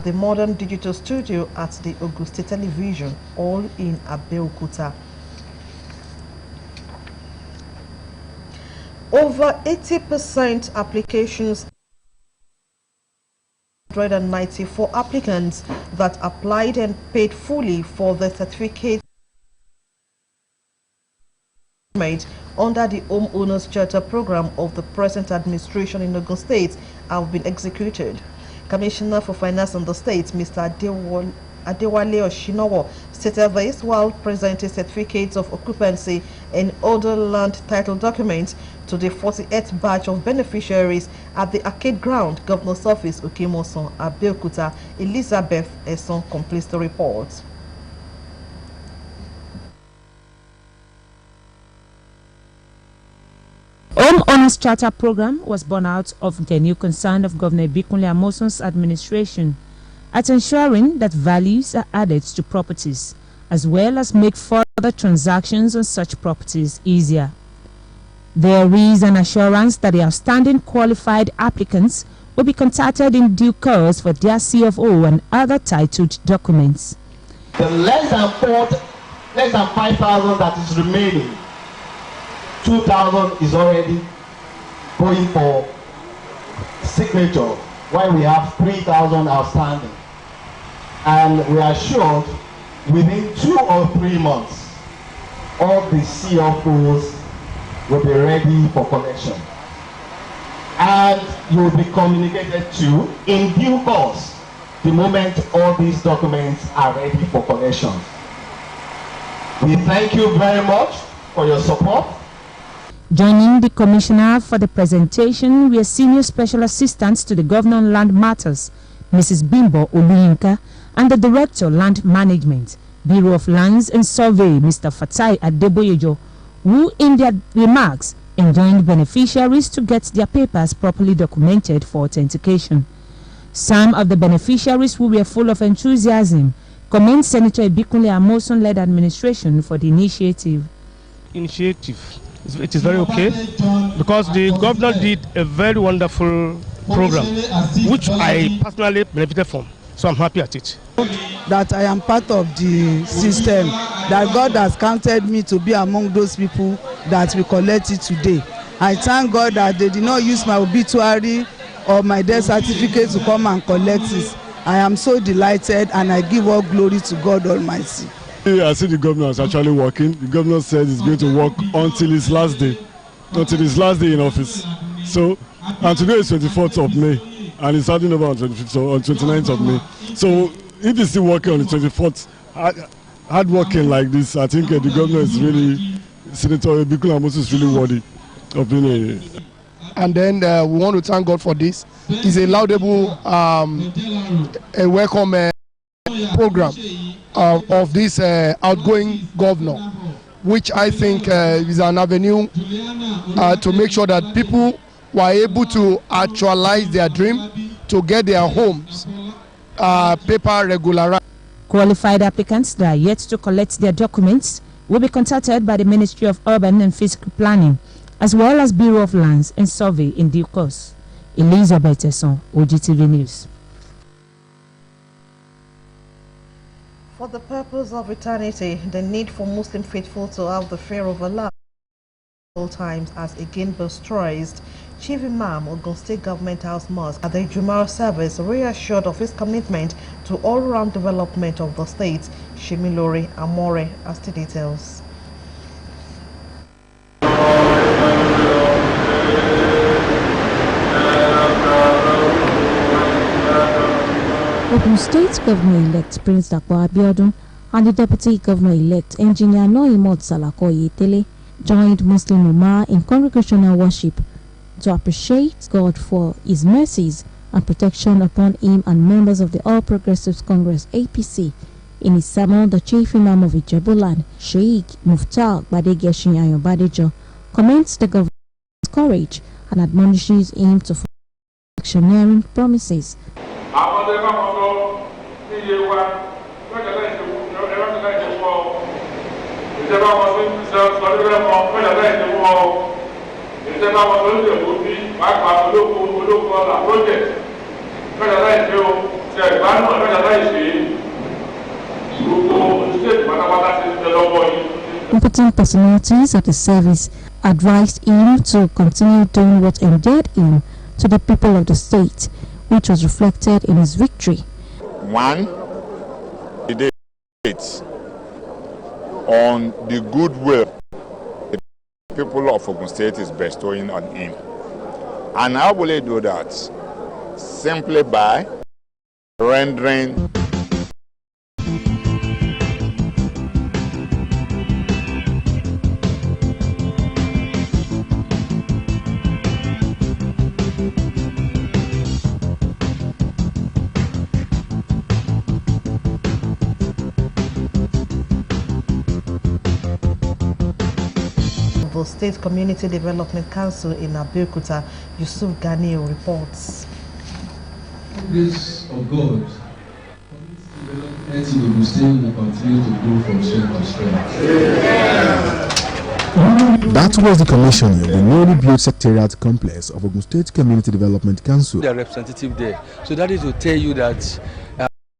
the modern digital studio at the Ogtv Television, all in Abeokuta. Over 80% applications, 194 applicants that applied and paid fully for the certificate under the Home Owners Charter Program of the present administration in Ogun State have been executed. Commissioner for Finance in the state, Mr. Adewale Oshinowo, stated this while presenting certificates of occupancy and other land title documents to the 48th batch of beneficiaries at the Arcade Ground, Governor's Office, Okemoson, Abeokuta. Elizabeth Esson completes the report. Home Owners Charter Program was born out of the new concern of Governor Bikunle Amoson's administration at ensuring that values are added to properties, as well as make further transactions on such properties easier. There is an assurance that the outstanding qualified applicants will be contacted in due course for their CFO and other titled documents. The less than 5,000 that is remaining, 2,000 is already going for signature, while we have 3,000 outstanding. And we are assured within 2 or 3 months, all the CFOs will be ready for collection. And you will be communicated to in due course the moment all these documents are ready for collection. We thank you very much for your support. Joining the Commissioner for the presentation were Senior Special Assistants to the Governor on Land Matters, Mrs. Bimbo Oluyinka, and the Director Land Management, Bureau of Lands and Survey, Mr. Fatai Adeboyejo, who in their remarks enjoined beneficiaries to get their papers properly documented for authentication. Some of the beneficiaries who were full of enthusiasm commend Senator Bikunle Amoson-led administration for the initiative. It is very okay because the governor did a very wonderful program, which I personally benefited from. So I'm happy at it. That I am part of the system, that God has counted me to be among those people that will collect it today. I thank God that they did not use my obituary or my death certificate to come and collect it. I am so delighted and I give all glory to God Almighty. I see the governor is actually working. The governor said he's going to work until his last day in office. So, and today is 24th of May, and he's starting over on 29th of May. So, if he's still working on the 24th, hard working like this, I think the governor is really, Senator Bikunle Amoson is really worthy of being a. And then we want to thank God for this. It's a laudable, a welcome program of this outgoing governor, which I think is an avenue to make sure that people were able to actualize their dream to get their homes paper regularized. Qualified applicants that are yet to collect their documents will be contacted by the Ministry of Urban and Physical Planning, as well as Bureau of Lands and Survey in due course. Elizabeth Esson, Ogtv News. For the purpose of eternity, the need for Muslim faithful to have the fear of Allah at all times has again been stressed. Chief Imam Ogun State Government House Mosque at the Jumu'ah service reassured of his commitment to all-round development of the state. Shemilori Amore has the details. Ogun State Governor-elect Prince Dapo Abiodun and the Deputy Governor-elect Engineer Noimot Salako Yetele joined Muslim Ummah in congregational worship to appreciate God for His mercies and protection upon him and members of the All Progressives Congress (APC). In his sermon, the Chief Imam of Ijebuland, Sheikh Muftar Badegeshin Ayon Badejo, commends the government's courage and admonishes him to fulfill electioneering promises. Competent personalities at the service advised him to continue doing what endeared him to the people of the state, which was reflected in his victory. One, the date on the goodwill the people of Ogun State is bestowing on him. And how will he do that? Simply by rendering State Community Development Council in Abeokuta, Yusuf Ganiyo reports. Grace of God, community development in Ogun State will continue to grow from strength to strength. That was the commissioning of the newly built secretariat complex of Ogun State Community Development Council. Their representative there, so that is to tell you that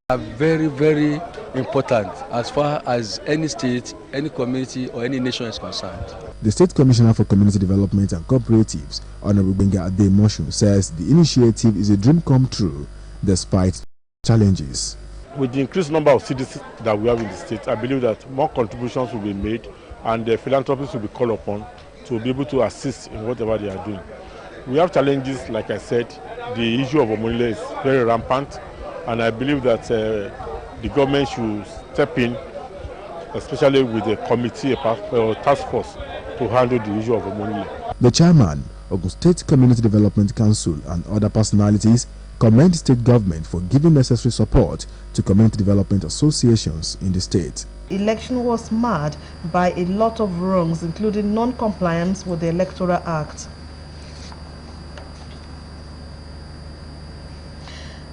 are very, very important as far as any state, any community, or any nation is concerned. The State Commissioner for Community Development and Cooperatives, Honorable Benga Ademoshu, says the initiative is a dream come true despite challenges. With the increased number of citizens that we have in the state, I believe that more contributions will be made and the philanthropists will be called upon to be able to assist in whatever they are doing. We have challenges, like I said, the issue of Omonile is very rampant, and I believe that the government should step in, especially with a committee, a task force, to handle the issue of Omonile. The chairman, Ogun State Community Development Council, and other personalities commend the state government for giving necessary support to community development associations in the state. Election was marred by a lot of wrongs, including non-compliance with the Electoral Act.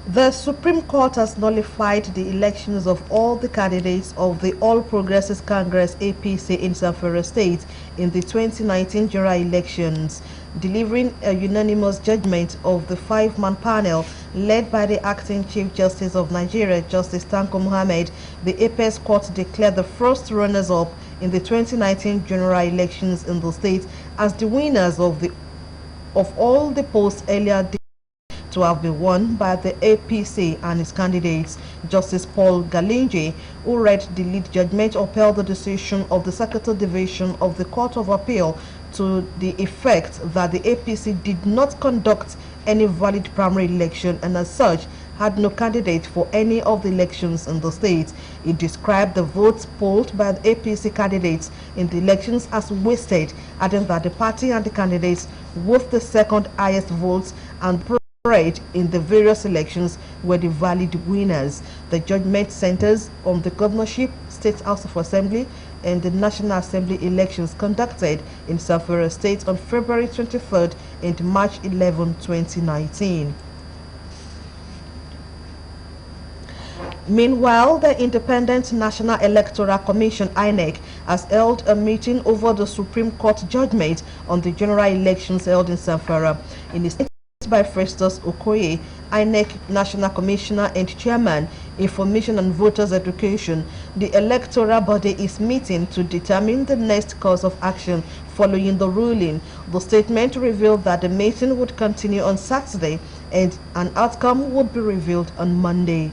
The Supreme Court has nullified the elections of all the candidates of the All Progressives Congress APC in Zamfara State in the 2019 general elections, delivering a unanimous judgment of the five-man panel led by the acting Chief Justice of Nigeria, Justice Tanko Muhammad. The Apex Court declared the first runners-up in the 2019 general elections in the state as the winners of all the polls earlier to have been won by the APC and its candidates. Justice Paul Galinje, who read the lead judgment, upheld the decision of the Secretary Division of the Court of Appeal to the effect that the APC did not conduct any valid primary election and as such had no candidate for any of the elections in the state. It described the votes polled by the APC candidates in the elections as wasted, adding that the party and the candidates with the second highest votes and in the various elections were the valid winners. The judgment centers on the governorship, State House of Assembly, and the National Assembly elections conducted in Zamfara State on February 23rd and March 11, 2019. Meanwhile, the Independent National Electoral Commission (INEC) has held a meeting over the Supreme Court judgment on the general elections held in Zamfara. In his by Festus Okoye, INEC National Commissioner and Chairman, Information and Voters Education, the electoral body is meeting to determine the next course of action following the ruling. The statement revealed that the meeting would continue on Saturday and an outcome would be revealed on Monday.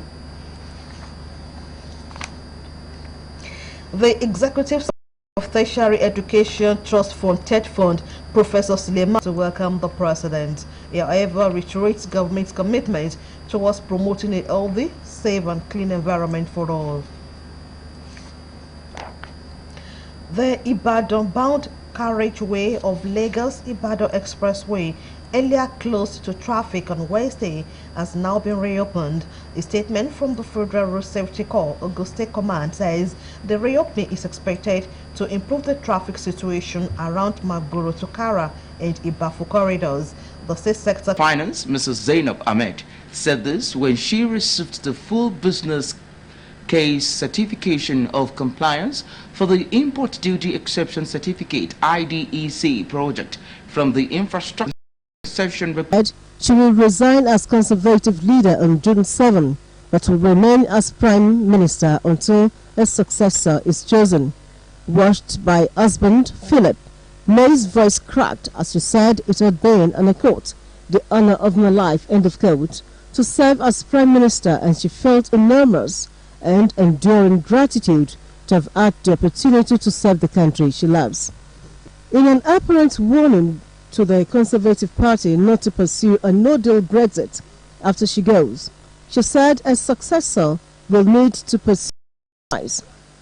The Executive of Tertiary Education Trust Fund, TED Fund, Professor Suleiman, to welcome the President. He, however, reiterates government's commitment towards promoting a healthy, safe and clean environment for all. The Ibadan-bound carriageway of Lagos-Ibadan Expressway, earlier closed to traffic on Wednesday, has now been reopened. A statement from the Federal Road Safety Corps, Ogun State Command, says the reopening is expected to improve the traffic situation around Magboro to Kara and Ibafu corridors. The State Sector Finance, Mrs. Zainab Ahmed, said this when she received the full business case certification of compliance for the Import Duty Exception Certificate IDEC project from the Infrastructure Section report. She will resign as Conservative leader on June 7. but will remain as Prime Minister until a successor is chosen. Watched by husband Philip, May's voice cracked as she said it had been, and I quote, "the honor of my life," end of quote, to serve as Prime Minister, and she felt enormous and enduring gratitude to have had the opportunity to serve the country she loves. In an apparent warning to the Conservative Party not to pursue a no-deal Brexit after she goes, she said a successor will need to pursue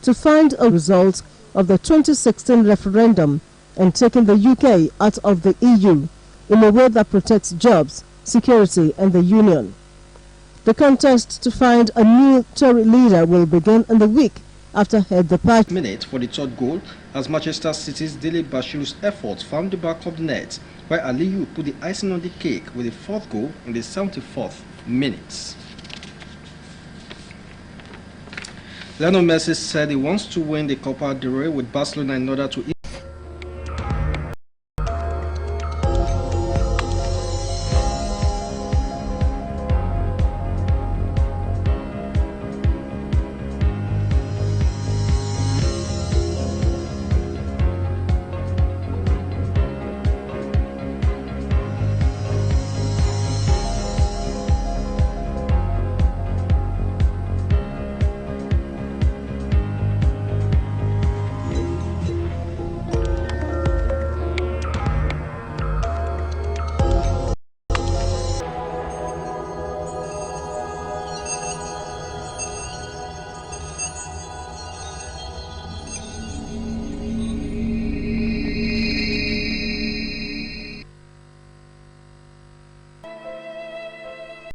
to find a result of the 2016 referendum and taking the UK out of the EU in a way that protects jobs, security and the Union. The contest to find a new Tory leader will begin in the week after her departure. Minute for the third goal as Manchester City's Dele Bashiru's efforts found the back of the net, while Aliyu put the icing on the cake with the fourth goal in the 74th minute. Lionel Messi said he wants to win the Copa del Rey with Barcelona in order to